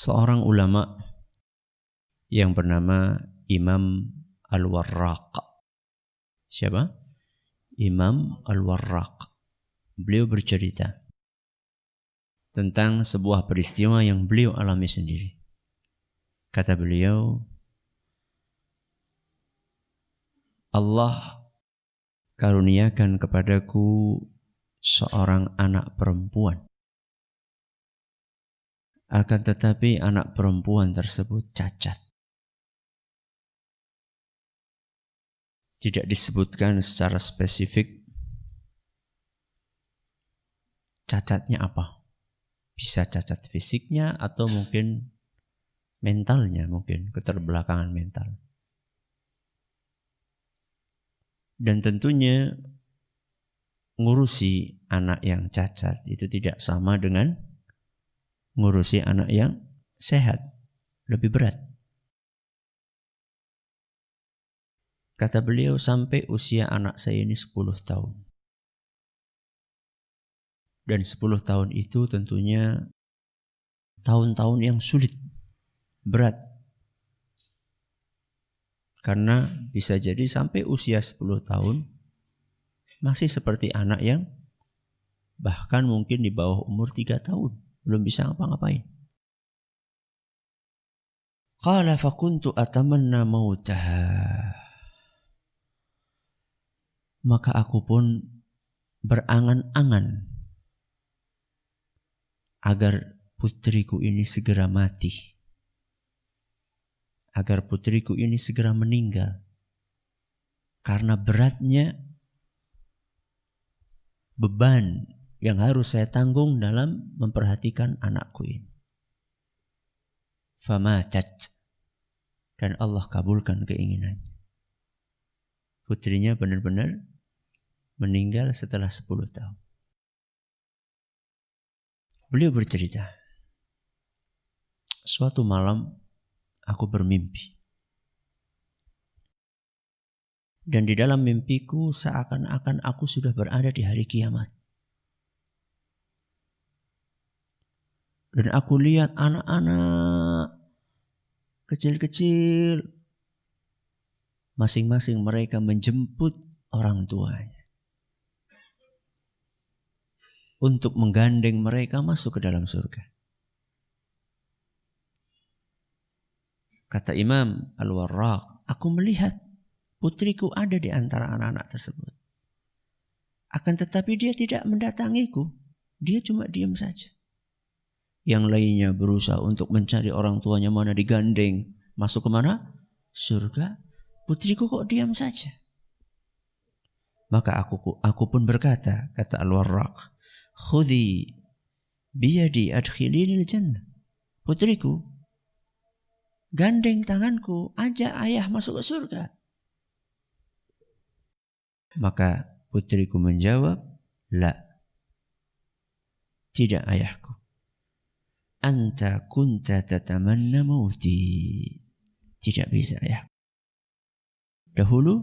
Seorang ulama yang bernama Imam Al-Warraq. Siapa? Imam Al-Warraq. Beliau bercerita tentang sebuah peristiwa yang beliau alami sendiri. Kata beliau, Allah karuniakan kepadaku seorang anak perempuan. Akan tetapi anak perempuan tersebut cacat. Tidak disebutkan secara spesifik cacatnya apa. Bisa cacat fisiknya atau mungkin mentalnya, mungkin keterbelakangan mental. Dan tentunya ngurusi anak yang cacat itu tidak sama dengan ngurusi anak yang sehat, lebih berat. Kata beliau, sampai usia anak saya ini 10 tahun. Dan 10 tahun itu tentunya tahun-tahun yang sulit, berat. Karena bisa jadi sampai usia 10 tahun masih seperti anak yang bahkan mungkin di bawah umur 3 tahun. Belum bisa ngapa-ngapain. Qala fakuntu atamanna mautaha. Maka aku pun berangan-angan agar putriku ini segera mati. Agar putriku ini segera meninggal. Karena beratnya beban yang harus saya tanggung dalam memperhatikan anakku ini. Famatat. Dan Allah kabulkan keinginannya. Putrinya benar-benar meninggal setelah 10 tahun. Beliau bercerita, suatu malam aku bermimpi. Dan di dalam mimpiku seakan-akan aku sudah berada di hari kiamat. Dan aku lihat anak-anak kecil-kecil, masing-masing mereka menjemput orang tuanya untuk menggandeng mereka masuk ke dalam surga. Kata Imam Al-Warraq, aku melihat putriku ada di antara anak-anak tersebut. Akan tetapi dia tidak mendatangiku, dia cuma diam saja. Yang lainnya berusaha untuk mencari orang tuanya mana, digandeng masuk ke mana? Surga. Putriku kok diam saja. Maka aku pun berkata, kata Al-Warraq, khudhi biyadi adkhilinil jannah. Putriku, gandeng tanganku, ajak ayah masuk ke surga. Maka putriku menjawab, la, tidak ayahku. Anta kunta tatamanna mauti. Tidak bisa ayah. Dahulu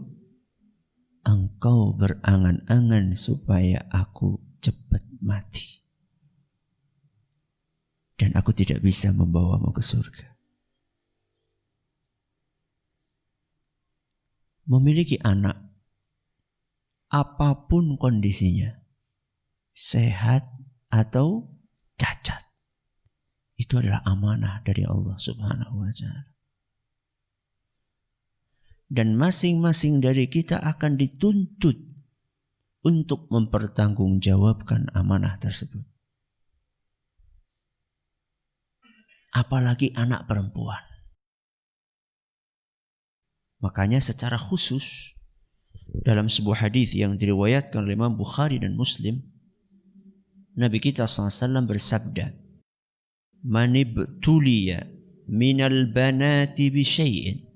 engkau berangan-angan supaya aku cepat mati. Dan aku tidak bisa membawamu ke surga. Memiliki anak, apapun kondisinya, sehat atau cacat, itu adalah amanah dari Allah Subhanahu wa Ta'ala. Dan masing-masing dari kita akan dituntut untuk mempertanggungjawabkan amanah tersebut. Apalagi anak perempuan. Makanya secara khusus dalam sebuah hadis yang diriwayatkan oleh Imam Bukhari dan Muslim, Nabi kita SAW bersabda, "Man ibtuliya minal banati bi syai'in."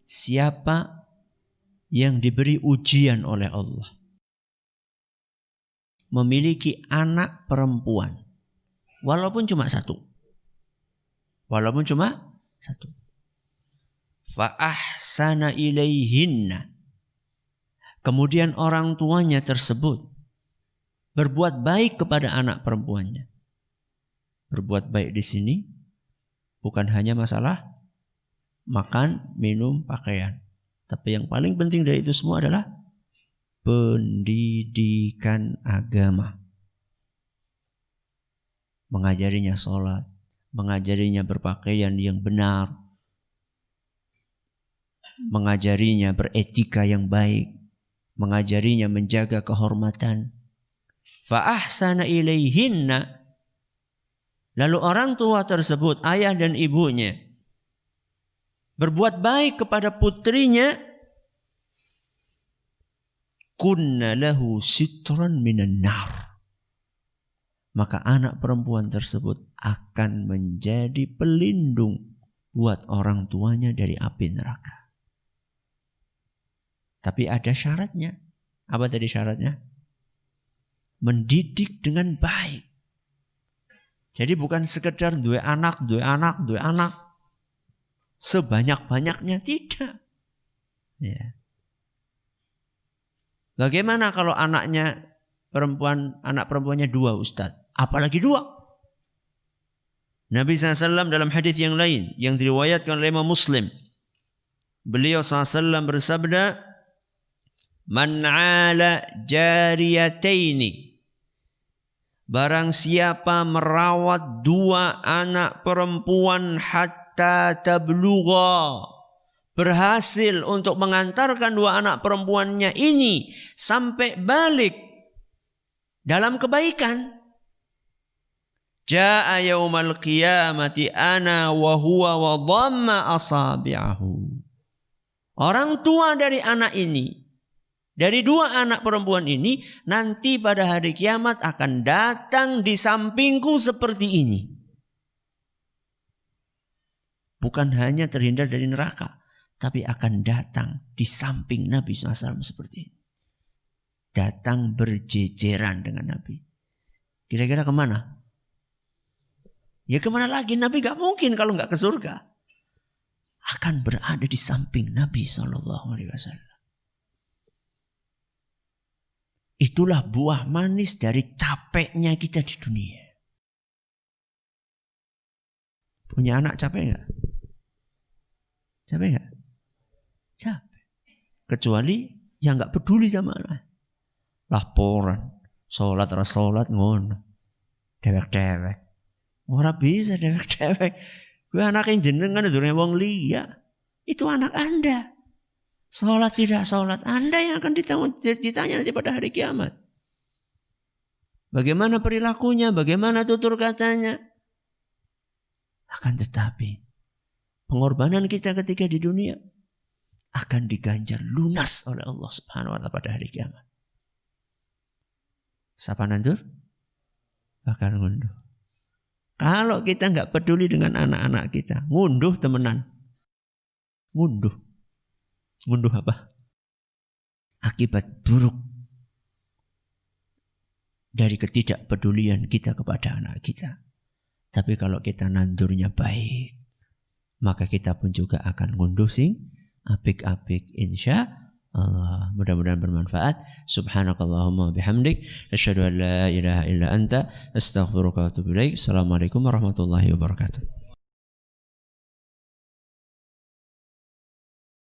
Siapa yang diberi ujian oleh Allah, memiliki anak perempuan, walaupun cuma satu, fa ahsana ilaihinna, kemudian orang tuanya tersebut berbuat baik kepada anak perempuannya. Berbuat baik di sini Bukan hanya masalah makan, minum, pakaian. Tapi yang paling penting dari itu semua adalah pendidikan agama. Mengajarinya sholat, mengajarinya berpakaian yang benar, mengajarinya beretika yang baik, mengajarinya menjaga kehormatan. Fa ahsana ilaihinna, lalu orang tua tersebut, ayah dan ibunya, berbuat baik kepada putrinya, kunna lahu sitran minan nar, maka anak perempuan tersebut akan menjadi pelindung buat orang tuanya dari api neraka. Tapi ada syaratnya. Apa tadi syaratnya? Mendidik dengan baik. Jadi bukan sekedar dua anak, sebanyak-banyaknya, tidak. Ya. Bagaimana kalau anak perempuannya 2, Ustadz? Apalagi 2. Nabi SAW dalam hadis yang lain yang diriwayatkan oleh Imam Muslim, beliau SAW bersabda, man 'ala jariyataini, barang siapa merawat 2 anak perempuan hatta tablugha, berhasil untuk mengantarkan 2 anak perempuannya ini sampai balik dalam kebaikan, jaa yaumal qiyamati ana wa huwa wa dhamma asabi'ahu. Orang tua dari anak ini, dari 2 anak perempuan ini, nanti pada hari kiamat akan datang di sampingku seperti ini. Bukan hanya terhindar dari neraka, tapi akan datang di samping Nabi SAW seperti ini. Datang berjejeran dengan Nabi. Kira-kira kemana? Ya kemana lagi? Nabi gak mungkin kalau gak ke surga. Akan berada di samping Nabi SAW. Itulah buah manis dari capeknya kita di dunia. Punya anak capek gak? Capek gak? Capek. Kecuali yang gak peduli sama anak. Laporan, sholat ngono, dewek. Ora bisa dewek. Gue anak yang jenengan durung wong liya. Itu anak Anda. Sholat tidak sholat, Anda yang akan ditanya nanti pada hari kiamat. Bagaimana perilakunya, bagaimana tutur katanya. Akan tetapi pengorbanan kita ketika di dunia akan diganjar lunas oleh Allah Subhanahu wa taala pada hari kiamat. Siapa nandur? Bakal ngunduh. Kalau kita nggak peduli dengan anak-anak kita, ngunduh temenan. Ngunduh apa? Akibat buruk dari ketidakpedulian kita kepada anak kita. Tapi kalau kita nandurnya baik, maka kita pun juga akan ngunduh sing apik-apik, insya Allah. Mudah-mudahan bermanfaat. Subhanakallahumma bihamdik, asyhadu an la ilaha illa anta, astaghfiruka wa atubu ilaik. Assalamualaikum warahmatullahi wabarakatuh.